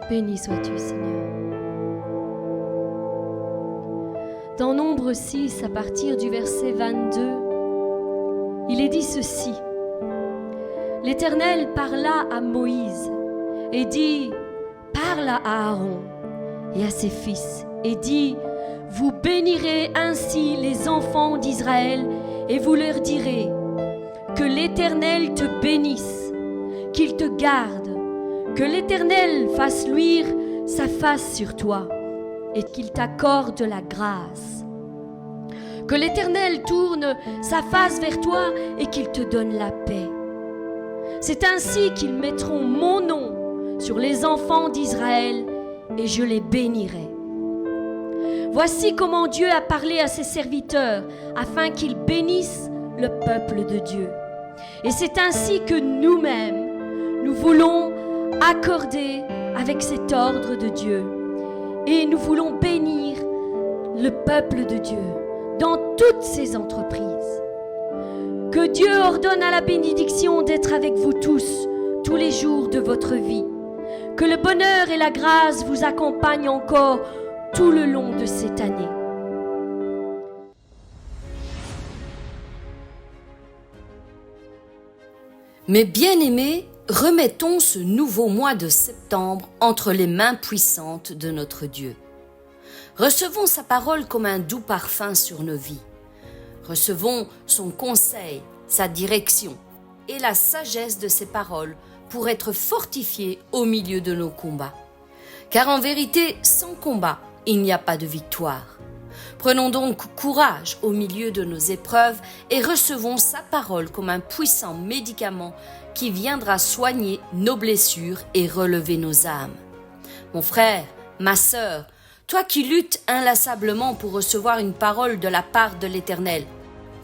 Béni sois-tu, Seigneur. Dans Nombre 6, à partir du verset 22, il est dit ceci. L'Éternel parla à Moïse et dit, « Parle à Aaron et à ses fils et dis, vous bénirez ainsi les enfants d'Israël et vous leur direz, que l'Éternel te bénisse, qu'il te garde, que l'Éternel fasse luire sa face sur toi et qu'il t'accorde la grâce. Que l'Éternel tourne sa face vers toi et qu'il te donne la paix. C'est ainsi qu'ils mettront mon nom sur les enfants d'Israël et je les bénirai. Voici comment Dieu a parlé à ses serviteurs afin qu'ils bénissent le peuple de Dieu. Et c'est ainsi que nous-mêmes, nous voulons accorder avec cet ordre de Dieu. Et nous voulons bénir le peuple de Dieu dans toutes ses entreprises. Que Dieu ordonne à la bénédiction d'être avec vous tous les jours de votre vie. Que le bonheur et la grâce vous accompagnent encore tout le long de cette année. Mes bien-aimés, remettons ce nouveau mois de septembre entre les mains puissantes de notre Dieu. Recevons sa parole comme un doux parfum sur nos vies. Recevons son conseil, sa direction et la sagesse de ses paroles pour être fortifiés au milieu de nos combats. Car en vérité, sans combat, il n'y a pas de victoire. Prenons donc courage au milieu de nos épreuves et recevons sa parole comme un puissant médicament qui viendra soigner nos blessures et relever nos âmes. Mon frère, ma sœur, toi qui luttes inlassablement pour recevoir une parole de la part de l'Éternel,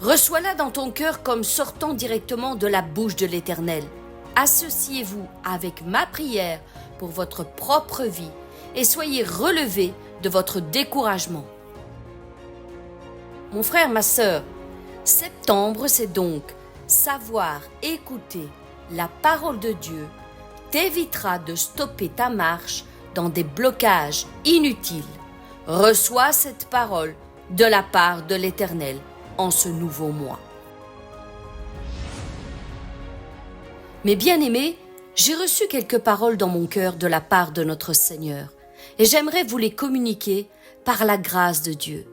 reçois-la dans ton cœur comme sortant directement de la bouche de l'Éternel. Associez-vous avec ma prière pour votre propre vie et soyez relevés de votre découragement. Mon frère, ma sœur, septembre, c'est donc savoir écouter la parole de Dieu t'évitera de stopper ta marche dans des blocages inutiles. Reçois cette parole de la part de l'Éternel en ce nouveau mois. Mes bien-aimés, j'ai reçu quelques paroles dans mon cœur de la part de notre Seigneur et j'aimerais vous les communiquer par la grâce de Dieu.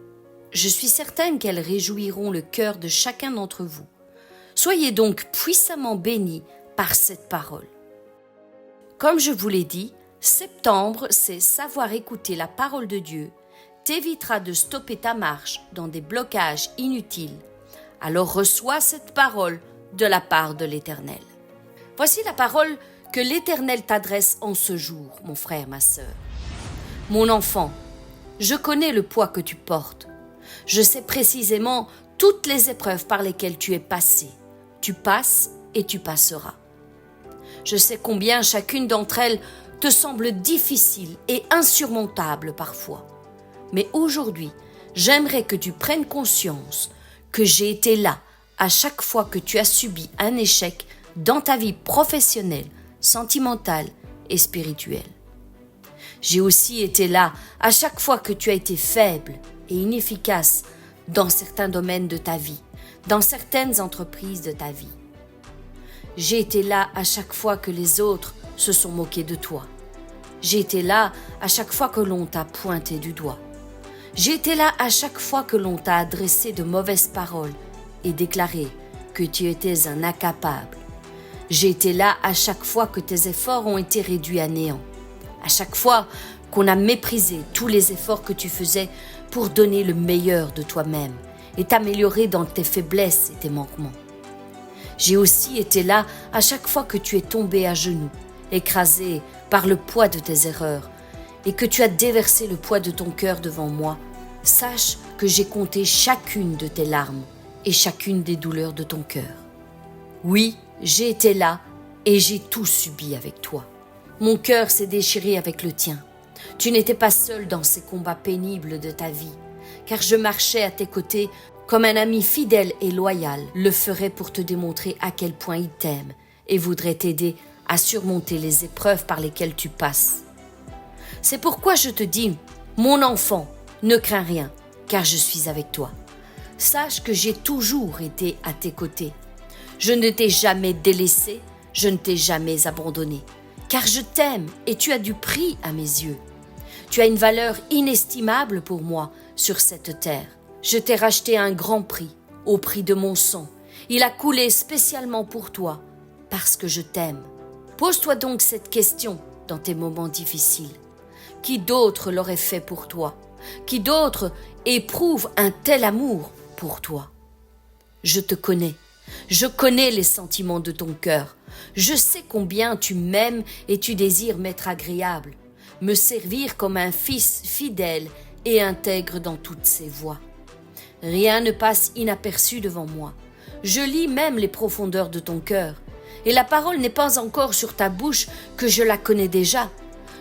Je suis certaine qu'elles réjouiront le cœur de chacun d'entre vous. Soyez donc puissamment bénis par cette parole. Comme je vous l'ai dit, septembre, c'est savoir écouter la parole de Dieu, t'évitera de stopper ta marche dans des blocages inutiles. Alors reçois cette parole de la part de l'Éternel. Voici la parole que l'Éternel t'adresse en ce jour, mon frère, ma sœur. Mon enfant, je connais le poids que tu portes. Je sais précisément toutes les épreuves par lesquelles tu es passé. Tu passes et tu passeras. Je sais combien chacune d'entre elles te semble difficile et insurmontable parfois. Mais aujourd'hui, j'aimerais que tu prennes conscience que j'ai été là à chaque fois que tu as subi un échec dans ta vie professionnelle, sentimentale et spirituelle. J'ai aussi été là à chaque fois que tu as été faible et inefficace dans certains domaines de ta vie, dans certaines entreprises de ta vie. J'ai été là à chaque fois que les autres se sont moqués de toi. J'ai été là à chaque fois que l'on t'a pointé du doigt. J'ai été là à chaque fois que l'on t'a adressé de mauvaises paroles et déclaré que tu étais un incapable. J'ai été là à chaque fois que tes efforts ont été réduits à néant. À chaque fois qu'on a méprisé tous les efforts que tu faisais pour donner le meilleur de toi-même et t'améliorer dans tes faiblesses et tes manquements. J'ai aussi été là à chaque fois que tu es tombé à genoux, écrasé par le poids de tes erreurs et que tu as déversé le poids de ton cœur devant moi. Sache que j'ai compté chacune de tes larmes et chacune des douleurs de ton cœur. Oui, j'ai été là et j'ai tout subi avec toi. Mon cœur s'est déchiré avec le tien. Tu n'étais pas seul dans ces combats pénibles de ta vie, car je marchais à tes côtés comme un ami fidèle et loyal le ferait pour te démontrer à quel point il t'aime et voudrait t'aider à surmonter les épreuves par lesquelles tu passes. C'est pourquoi je te dis, mon enfant, ne crains rien, car je suis avec toi. Sache que j'ai toujours été à tes côtés. Je ne t'ai jamais délaissé, je ne t'ai jamais abandonné, car je t'aime et tu as du prix à mes yeux. Tu as une valeur inestimable pour moi sur cette terre. Je t'ai racheté à un grand prix, au prix de mon sang. Il a coulé spécialement pour toi, parce que je t'aime. Pose-toi donc cette question dans tes moments difficiles. Qui d'autre l'aurait fait pour toi? Qui d'autre éprouve un tel amour pour toi? Je te connais. Je connais les sentiments de ton cœur. Je sais combien tu m'aimes et tu désires m'être agréable, me servir comme un fils fidèle et intègre dans toutes ses voies. Rien ne passe inaperçu devant moi. Je lis même les profondeurs de ton cœur. Et la parole n'est pas encore sur ta bouche que je la connais déjà.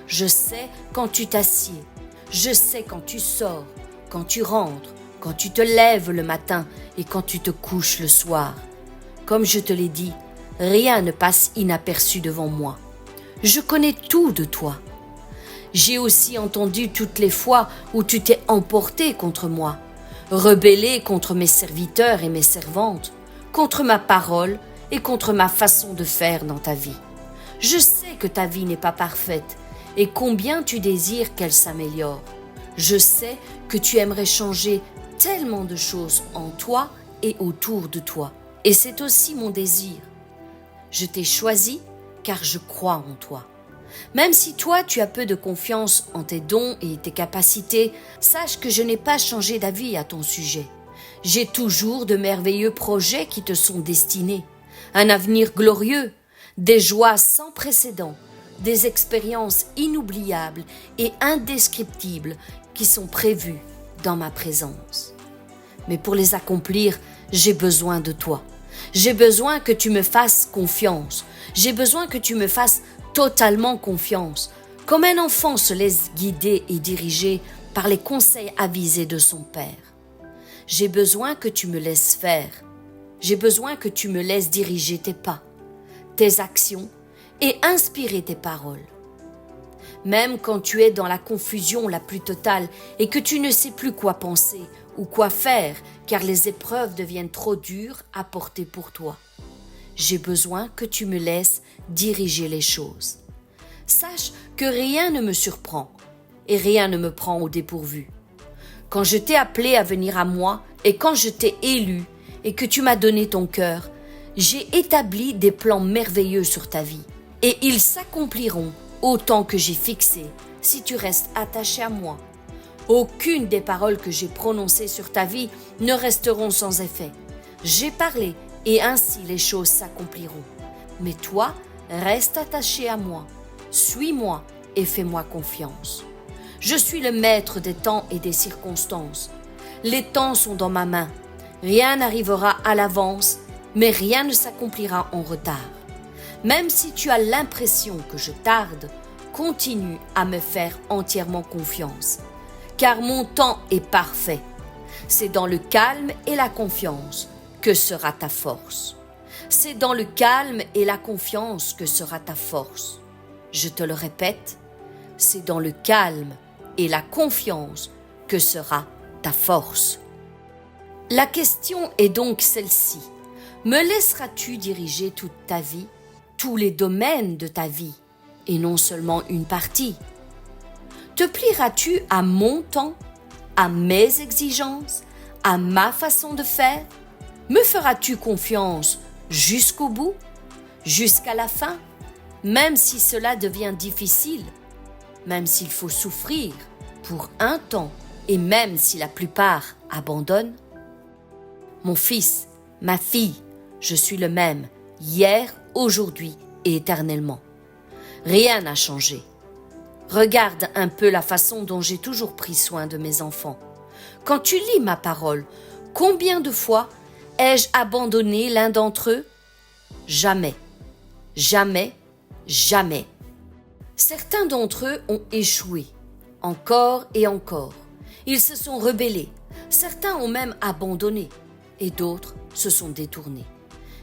Je sais quand tu t'assieds. Je sais quand tu sors, quand tu rentres, quand tu te lèves le matin et quand tu te couches le soir. Comme je te l'ai dit, rien ne passe inaperçu devant moi. Je connais tout de toi. J'ai aussi entendu toutes les fois où tu t'es emporté contre moi, rebellé contre mes serviteurs et mes servantes, contre ma parole et contre ma façon de faire dans ta vie. Je sais que ta vie n'est pas parfaite et combien tu désires qu'elle s'améliore. Je sais que tu aimerais changer tellement de choses en toi et autour de toi. Et c'est aussi mon désir. Je t'ai choisi car je crois en toi. Même si toi tu as peu de confiance en tes dons et tes capacités, sache que je n'ai pas changé d'avis à ton sujet. J'ai toujours de merveilleux projets qui te sont destinés, un avenir glorieux, des joies sans précédent, des expériences inoubliables et indescriptibles qui sont prévues dans ma présence. Mais pour les accomplir, j'ai besoin de toi. J'ai besoin que tu me fasses confiance. J'ai besoin que tu me fasses totalement confiance, comme un enfant se laisse guider et diriger par les conseils avisés de son père. J'ai besoin que tu me laisses faire. J'ai besoin que tu me laisses diriger tes pas, tes actions et inspirer tes paroles. Même quand tu es dans la confusion la plus totale et que tu ne sais plus quoi penser ou quoi faire car les épreuves deviennent trop dures à porter pour toi, j'ai besoin que tu me laisses diriger les choses. Sache que rien ne me surprend et rien ne me prend au dépourvu. Quand je t'ai appelé à venir à moi et quand je t'ai élu et que tu m'as donné ton cœur, j'ai établi des plans merveilleux sur ta vie et ils s'accompliront autant que j'ai fixé si tu restes attaché à moi. Aucune des paroles que j'ai prononcées sur ta vie ne resteront sans effet. J'ai parlé et ainsi les choses s'accompliront. Mais toi, reste attaché à moi, suis-moi et fais-moi confiance. Je suis le maître des temps et des circonstances. Les temps sont dans ma main. Rien n'arrivera à l'avance, mais rien ne s'accomplira en retard. Même si tu as l'impression que je tarde, continue à me faire entièrement confiance, car mon temps est parfait. C'est dans le calme et la confiance que sera ta force. C'est dans le calme et la confiance que sera ta force. Je te le répète, c'est dans le calme et la confiance que sera ta force. La question est donc celle-ci. Me laisseras-tu diriger toute ta vie, tous les domaines de ta vie, et non seulement une partie? Te plieras-tu à mon temps, à mes exigences, à ma façon de faire? Me feras-tu confiance jusqu'au bout, jusqu'à la fin, même si cela devient difficile, même s'il faut souffrir pour un temps et même si la plupart abandonnent? Mon fils, ma fille, je suis le même, hier, aujourd'hui et éternellement. Rien n'a changé. Regarde un peu la façon dont j'ai toujours pris soin de mes enfants. Quand tu lis ma parole, combien de fois ai-je abandonné l'un d'entre eux? Jamais, jamais, jamais. Certains d'entre eux ont échoué, encore et encore. Ils se sont rebellés, certains ont même abandonné, et d'autres se sont détournés.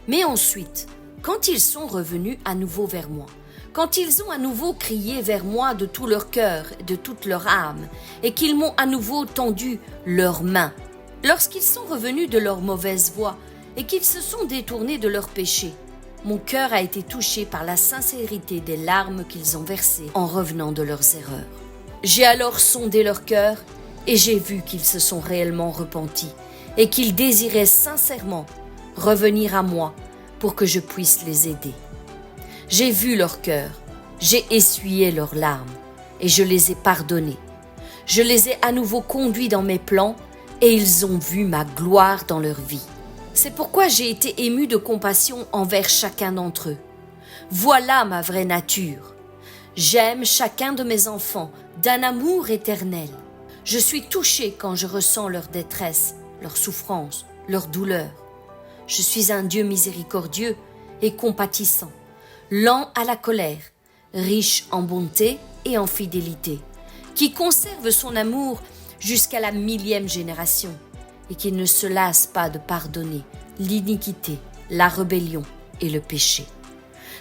Mais ensuite, quand ils sont revenus à nouveau vers moi, Quand ils ont à nouveau crié vers moi de tout leur cœur et de toute leur âme, et qu'ils m'ont à nouveau tendu leurs mains, lorsqu'ils sont revenus de leur mauvaise voie et qu'ils se sont détournés de leurs péchés, mon cœur a été touché par la sincérité des larmes qu'ils ont versées en revenant de leurs erreurs. J'ai alors sondé leur cœur et j'ai vu qu'ils se sont réellement repentis et qu'ils désiraient sincèrement revenir à moi pour que je puisse les aider. J'ai vu leur cœur, j'ai essuyé leurs larmes et je les ai pardonnés. Je les ai à nouveau conduits dans mes plans et ils ont vu ma gloire dans leur vie. C'est pourquoi j'ai été ému de compassion envers chacun d'entre eux. Voilà ma vraie nature. J'aime chacun de mes enfants d'un amour éternel. Je suis touché quand je ressens leur détresse, leur souffrance, leur douleur. Je suis un Dieu miséricordieux et compatissant, lent à la colère, riche en bonté et en fidélité, qui conserve son amour jusqu'à la 1000e génération et qui ne se lasse pas de pardonner l'iniquité, la rébellion et le péché.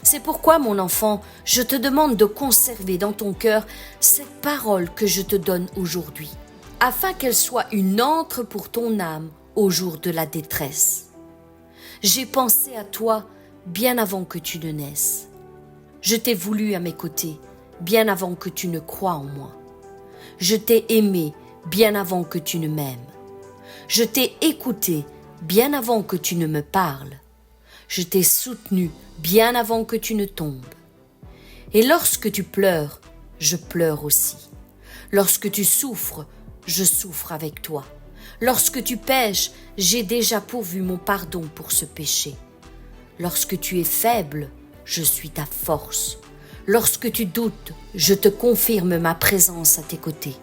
C'est pourquoi, mon enfant, je te demande de conserver dans ton cœur cette parole que je te donne aujourd'hui, afin qu'elle soit une ancre pour ton âme au jour de la détresse. J'ai pensé à toi bien avant que tu ne naisses. Je t'ai voulu à mes côtés bien avant que tu ne crois en moi. Je t'ai aimé bien avant que tu ne m'aimes. Je t'ai écouté bien avant que tu ne me parles. Je t'ai soutenu bien avant que tu ne tombes. Et lorsque tu pleures, je pleure aussi. Lorsque tu souffres, je souffre avec toi. Lorsque tu pèches, j'ai déjà pourvu mon pardon pour ce péché. Lorsque tu es faible, je suis ta force. Lorsque tu doutes, je te confirme ma présence à tes côtés.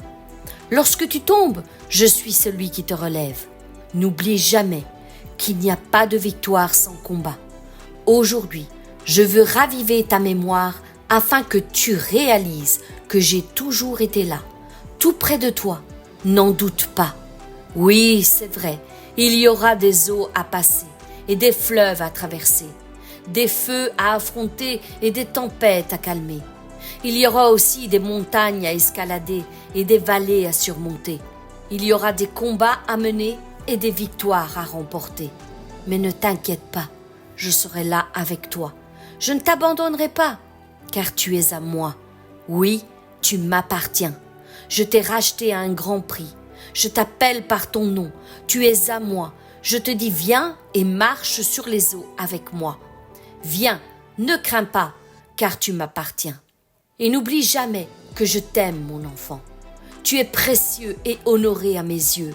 Lorsque tu tombes, je suis celui qui te relève. N'oublie jamais qu'il n'y a pas de victoire sans combat. Aujourd'hui, je veux raviver ta mémoire afin que tu réalises que j'ai toujours été là, tout près de toi. N'en doute pas. Oui, c'est vrai, il y aura des eaux à passer et des fleuves à traverser, des feux à affronter et des tempêtes à calmer. Il y aura aussi des montagnes à escalader et des vallées à surmonter. Il y aura des combats à mener et des victoires à remporter. Mais ne t'inquiète pas, je serai là avec toi. Je ne t'abandonnerai pas, car tu es à moi. Oui, tu m'appartiens. Je t'ai racheté à un grand prix. Je t'appelle par ton nom. Tu es à moi. Je te dis viens et marche sur les eaux avec moi. Viens, ne crains pas, car tu m'appartiens. Et n'oublie jamais que je t'aime, mon enfant. Tu es précieux et honoré à mes yeux.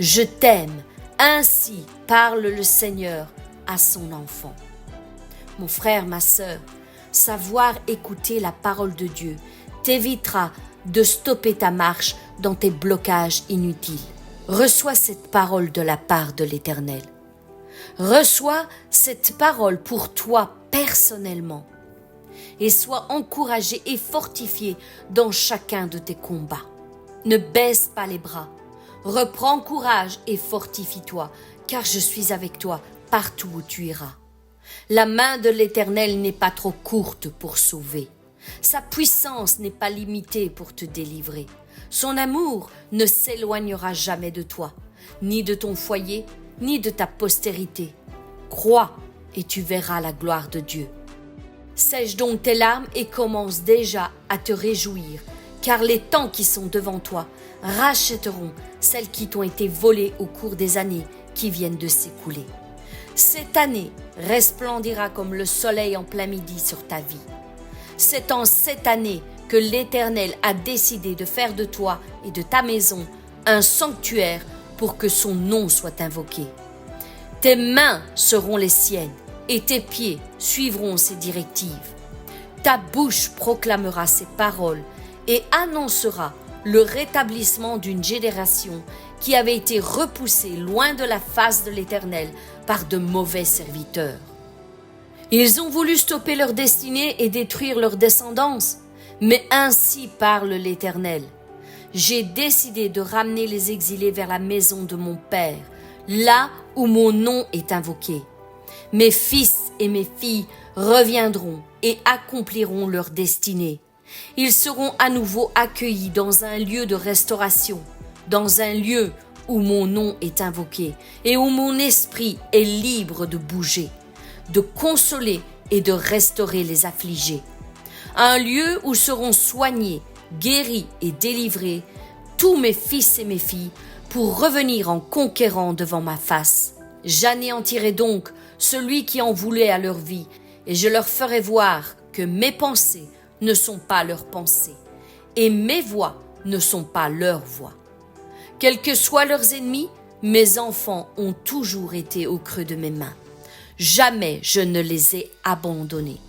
Je t'aime. Ainsi parle le Seigneur à son enfant. Mon frère, ma sœur, savoir écouter la parole de Dieu t'évitera de stopper ta marche dans tes blocages inutiles. Reçois cette parole de la part de l'Éternel. Reçois cette parole pour toi personnellement et sois encouragé et fortifié dans chacun de tes combats. Ne baisse pas les bras. Reprends courage et fortifie-toi, car je suis avec toi partout où tu iras. La main de l'Éternel n'est pas trop courte pour sauver. Sa puissance n'est pas limitée pour te délivrer. Son amour ne s'éloignera jamais de toi, ni de ton foyer, ni de ta postérité. Crois et tu verras la gloire de Dieu. Sèche donc tes larmes et commence déjà à te réjouir, car les temps qui sont devant toi rachèteront celles qui t'ont été volées au cours des années qui viennent de s'écouler. Cette année resplendira comme le soleil en plein midi sur ta vie. C'est en cette année que l'Éternel a décidé de faire de toi et de ta maison un sanctuaire pour que son nom soit invoqué. Tes mains seront les siennes et tes pieds suivront ses directives. Ta bouche proclamera ses paroles et annoncera le rétablissement d'une génération qui avait été repoussée loin de la face de l'Éternel par de mauvais serviteurs. Ils ont voulu stopper leur destinée et détruire leur descendance, mais ainsi parle l'Éternel. J'ai décidé de ramener les exilés vers la maison de mon Père, là où mon nom est invoqué. Mes fils et mes filles reviendront et accompliront leur destinée. Ils seront à nouveau accueillis dans un lieu de restauration, dans un lieu où mon nom est invoqué et où mon esprit est libre de bouger, de consoler et de restaurer les affligés. Un lieu où seront soignés, guéris et délivrés tous mes fils et mes filles pour revenir en conquérant devant ma face. J'anéantirai donc celui qui en voulait à leur vie et je leur ferai voir que mes pensées ne sont pas leurs pensées et mes voies ne sont pas leurs voies. Quels que soient leurs ennemis, mes enfants ont toujours été au creux de mes mains. Jamais je ne les ai abandonnés.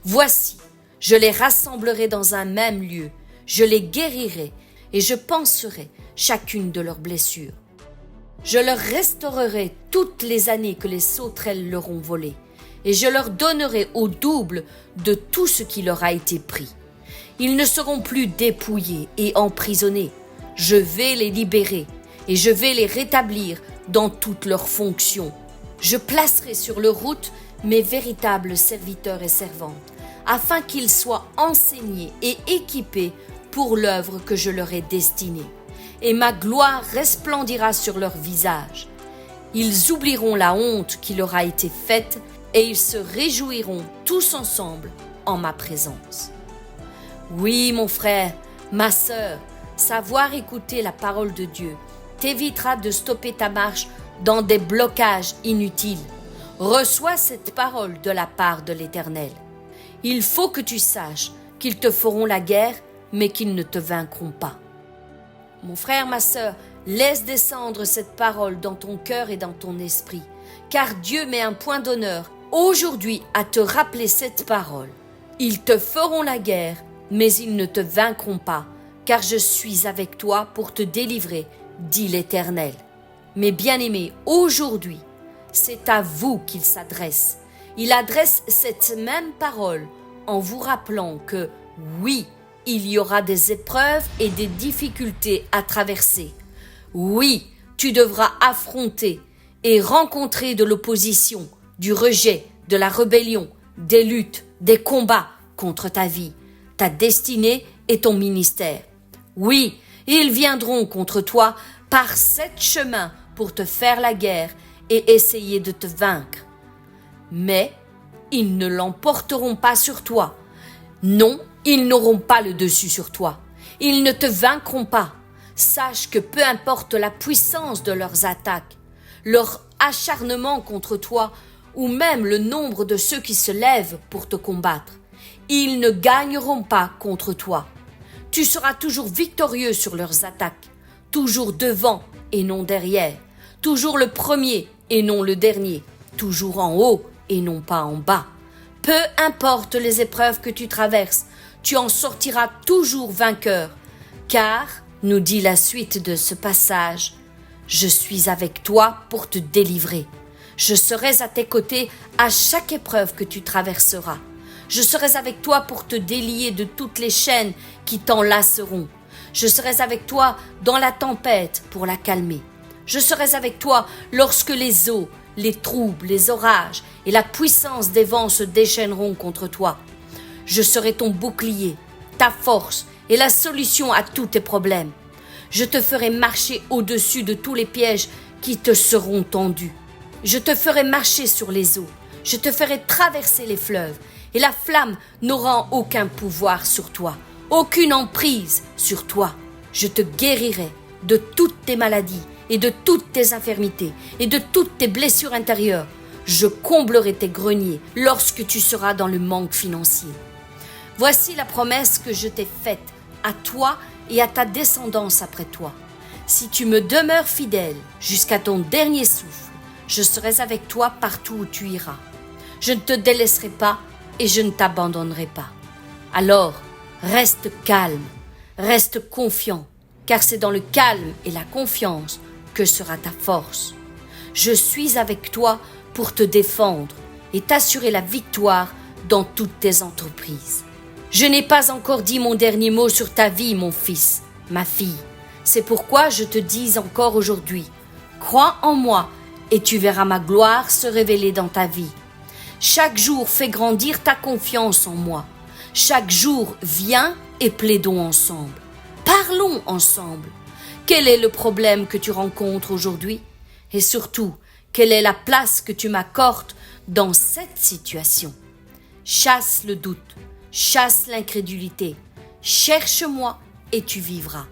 Voici, je les rassemblerai dans un même lieu, je les guérirai et je panserai chacune de leurs blessures. Je leur restaurerai toutes les années que les sauterelles leur ont volées et je leur donnerai au double de tout ce qui leur a été pris. Ils ne seront plus dépouillés et emprisonnés. Je vais les libérer et je vais les rétablir dans toutes leurs fonctions. Je placerai sur leur route mes véritables serviteurs et servantes, afin qu'ils soient enseignés et équipés pour l'œuvre que je leur ai destinée. Et ma gloire resplendira sur leur visage. Ils oublieront la honte qui leur a été faite et ils se réjouiront tous ensemble en ma présence. Oui, mon frère, ma sœur, savoir écouter la parole de Dieu t'évitera de stopper ta marche dans des blocages inutiles. Reçois cette parole de la part de l'Éternel. Il faut que tu saches qu'ils te feront la guerre, mais qu'ils ne te vaincront pas. Mon frère, ma sœur, laisse descendre cette parole dans ton cœur et dans ton esprit, car Dieu met un point d'honneur aujourd'hui à te rappeler cette parole. Ils te feront la guerre, mais ils ne te vaincront pas, car je suis avec toi pour te délivrer, dit l'Éternel. Mes bien-aimés, aujourd'hui, c'est à vous qu'il s'adresse. Il adresse cette même parole en vous rappelant que, oui, il y aura des épreuves et des difficultés à traverser. Oui, tu devras affronter et rencontrer de l'opposition, du rejet, de la rébellion, des luttes, des combats contre ta vie, ta destinée et ton ministère. Oui, ils viendront contre toi par 7 chemins pour te faire la guerre et essayer de te vaincre. Mais ils ne l'emporteront pas sur toi. Non, ils n'auront pas le dessus sur toi. Ils ne te vaincront pas. Sache que peu importe la puissance de leurs attaques, leur acharnement contre toi ou même le nombre de ceux qui se lèvent pour te combattre, ils ne gagneront pas contre toi. Tu seras toujours victorieux sur leurs attaques, toujours devant et non derrière, toujours le premier et non le dernier, toujours en haut et non pas en bas. Peu importe les épreuves que tu traverses, tu en sortiras toujours vainqueur, car, nous dit la suite de ce passage, je suis avec toi pour te délivrer. Je serai à tes côtés à chaque épreuve que tu traverseras. Je serai avec toi pour te délier de toutes les chaînes qui t'enlaceront. Je serai avec toi dans la tempête pour la calmer. Je serai avec toi lorsque les eaux, les troubles, les orages et la puissance des vents se déchaîneront contre toi. Je serai ton bouclier, ta force et la solution à tous tes problèmes. Je te ferai marcher au-dessus de tous les pièges qui te seront tendus. Je te ferai marcher sur les eaux. Je te ferai traverser les fleuves et la flamme n'aura aucun pouvoir sur toi, aucune emprise sur toi. Je te guérirai de toutes tes maladies et de toutes tes infirmités et de toutes tes blessures intérieures. Je comblerai tes greniers lorsque tu seras dans le manque financier. Voici la promesse que je t'ai faite à toi et à ta descendance après toi. Si tu me demeures fidèle jusqu'à ton dernier souffle, je serai avec toi partout où tu iras. Je ne te délaisserai pas et je ne t'abandonnerai pas. Alors, reste calme, reste confiant, car c'est dans le calme et la confiance que sera ta force. Je suis avec toi pour te défendre et t'assurer la victoire dans toutes tes entreprises. Je n'ai pas encore dit mon dernier mot sur ta vie, mon fils, ma fille. C'est pourquoi je te dis encore aujourd'hui, crois en moi et tu verras ma gloire se révéler dans ta vie. Chaque jour, fais grandir ta confiance en moi. Chaque jour, viens et plaidons ensemble. Parlons ensemble. Quel est le problème que tu rencontres aujourd'hui? Et surtout, quelle est la place que tu m'accordes dans cette situation? Chasse le doute, chasse l'incrédulité. Cherche-moi et tu vivras.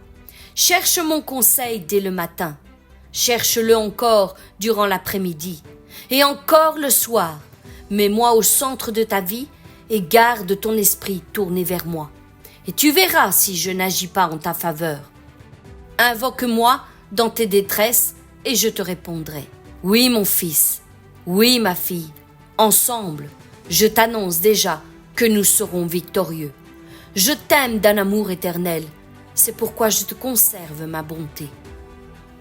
Cherche mon conseil dès le matin. Cherche-le encore durant l'après-midi et encore le soir. Mets-moi au centre de ta vie et garde ton esprit tourné vers moi. Et tu verras si je n'agis pas en ta faveur. Invoque-moi dans tes détresses et je te répondrai. Oui, mon fils, oui, ma fille, ensemble, je t'annonce déjà que nous serons victorieux. Je t'aime d'un amour éternel, c'est pourquoi je te conserve ma bonté.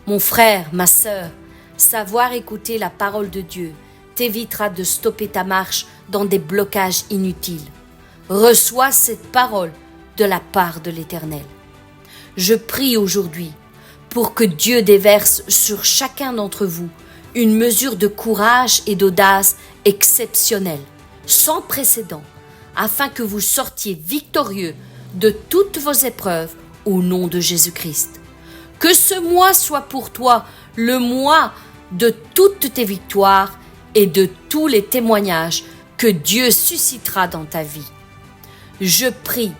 Mon frère, ma sœur, savoir écouter la parole de Dieu t'évitera de stopper ta marche dans des blocages inutiles. Reçois cette parole de la part de l'Éternel. Je prie aujourd'hui pour que Dieu déverse sur chacun d'entre vous une mesure de courage et d'audace exceptionnelle, sans précédent, afin que vous sortiez victorieux de toutes vos épreuves au nom de Jésus-Christ. Que ce mois soit pour toi le mois de toutes tes victoires et de tous les témoignages que Dieu suscitera dans ta vie. Je prie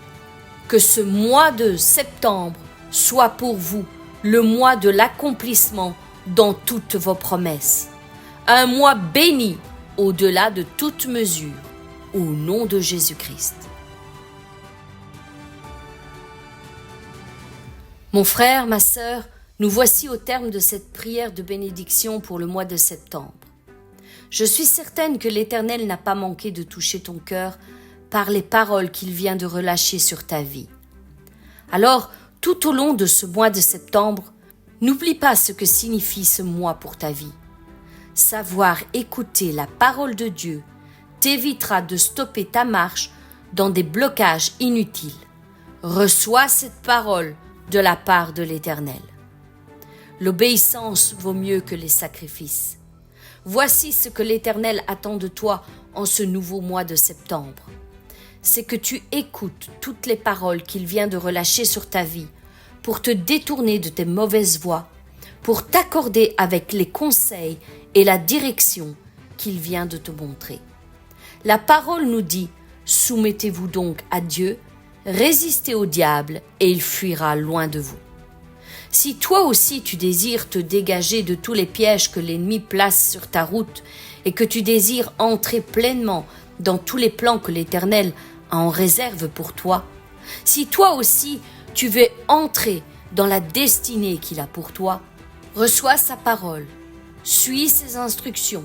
que ce mois de septembre soit pour vous le mois de l'accomplissement dans toutes vos promesses. Un mois béni au-delà de toute mesure, au nom de Jésus-Christ. Mon frère, ma sœur, nous voici au terme de cette prière de bénédiction pour le mois de septembre. Je suis certaine que l'Éternel n'a pas manqué de toucher ton cœur par les paroles qu'il vient de relâcher sur ta vie. Alors, tout au long de ce mois de septembre, n'oublie pas ce que signifie ce mois pour ta vie. Savoir écouter la parole de Dieu t'évitera de stopper ta marche dans des blocages inutiles. Reçois cette parole de la part de l'Éternel. L'obéissance vaut mieux que les sacrifices. Voici ce que l'Éternel attend de toi en ce nouveau mois de septembre. C'est que tu écoutes toutes les paroles qu'il vient de relâcher sur ta vie pour te détourner de tes mauvaises voies, pour t'accorder avec les conseils et la direction qu'il vient de te montrer. La parole nous dit « Soumettez-vous donc à Dieu, résistez au diable et il fuira loin de vous. » Si toi aussi tu désires te dégager de tous les pièges que l'ennemi place sur ta route et que tu désires entrer pleinement dans tous les plans que l'Éternel a en réserve pour toi, si toi aussi tu veux entrer dans la destinée qu'il a pour toi, reçois sa parole, suis ses instructions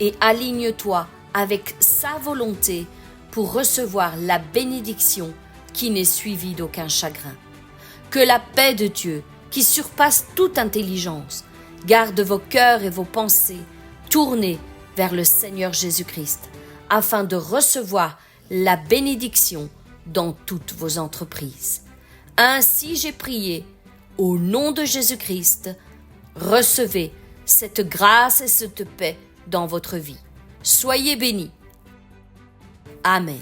et aligne-toi avec sa volonté pour recevoir la bénédiction qui n'est suivie d'aucun chagrin. Que la paix de Dieu, qui surpasse toute intelligence, garde vos cœurs et vos pensées tournés vers le Seigneur Jésus-Christ, afin de recevoir la bénédiction dans toutes vos entreprises. Ainsi j'ai prié, au nom de Jésus-Christ, recevez cette grâce et cette paix dans votre vie. Soyez bénis. Amen.